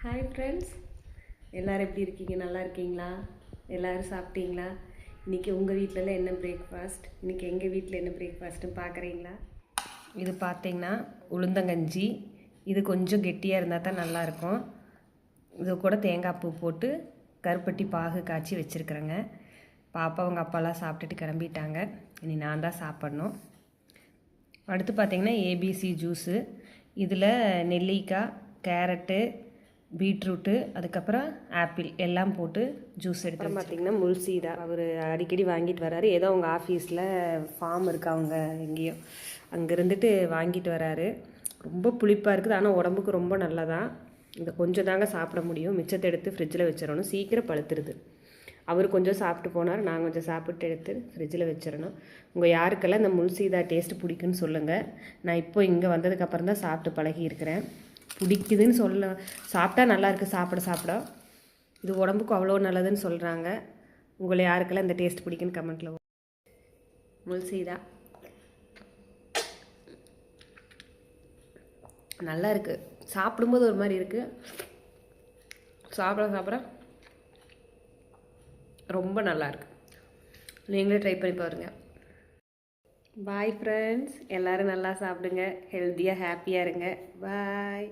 Hi friends, எல்லோரும் எப்படி இருக்கீங்க? நல்லா இருக்கீங்களா? எல்லோரும் சாப்பிட்டீங்களா? இன்றைக்கி உங்கள் வீட்டிலலாம் என்ன பிரேக்ஃபாஸ்ட், இன்றைக்கி எங்கள் வீட்டில் என்ன பிரேக்ஃபாஸ்ட்டுன்னு பார்க்குறீங்களா? இது பார்த்திங்கன்னா உளுந்தங்கஞ்சி. இது கொஞ்சம் கெட்டியாக இருந்தால் தான் நல்லாயிருக்கும். இது கூட தேங்காய் பூ போட்டு கருப்பட்டி பாகு காய்ச்சி வச்சுருக்குறேங்க. பாப்பா அவங்க அப்பாலாம் சாப்பிட்டுட்டு கிளம்பிட்டாங்க. இனி நான் தான் சாப்பிட்ணும். அடுத்து பார்த்திங்கன்னா ஏபிசி ஜூஸு. இதில் நெல்லிக்காய், கேரட்டு, பீட்ரூட்டு, அதுக்கப்புறம் ஆப்பிள் எல்லாம் போட்டு ஜூஸ் எடுத்து பார்த்திங்கன்னா முல்சீதா அவர் அடிக்கடி வாங்கிட்டு வராரு. ஏதோ அவங்க ஆஃபீஸில் ஃபார்ம் இருக்குது, அவங்க எங்கேயோ அங்கே இருந்துட்டு வாங்கிட்டு வராரு. ரொம்ப புளிப்பாக இருக்குது, ஆனால் உடம்புக்கு ரொம்ப நல்லதான். இந்த கொஞ்சம் தாங்க சாப்பிட முடியும், மிச்சத்தை எடுத்து ஃப்ரிட்ஜில் வச்சிடணும், சீக்கிரம் பழுத்துருது. அவர் கொஞ்சம் சாப்பிட்டு போனார், நான் கொஞ்சம் சாப்பிட்டு எடுத்து ஃப்ரிட்ஜில் வச்சிடணும். உங்கள் யாருக்கெல்லாம் இந்த முல்சீதா டேஸ்ட்டு பிடிக்குன்னு சொல்லுங்கள். நான் இப்போ இங்கே வந்ததுக்கப்புறம் தான் சாப்பிட்டு பழகி இருக்கிறேன். பிடிக்குதுன்னு சாப்பிட்டா நல்லாயிருக்கு. சாப்பிட இது உடம்புக்கு அவ்வளோ நல்லதுன்னு சொல்கிறாங்க. உங்களை யாருக்கெல்லாம் இந்த டேஸ்ட் பிடிக்குன்னு கமெண்ட்டில் முல்சீதா நல்லா இருக்குது. சாப்பிடும்போது ஒரு மாதிரி இருக்குது, சாப்பிட ரொம்ப நல்லாயிருக்கு. நீங்களே ட்ரை பண்ணி பாருங்கள். பாய் ஃப்ரெண்ட்ஸ், எல்லோரும் நல்லா சாப்பிடுங்க, ஹெல்த்தியாக ஹாப்பியாக இருங்க. பாய்.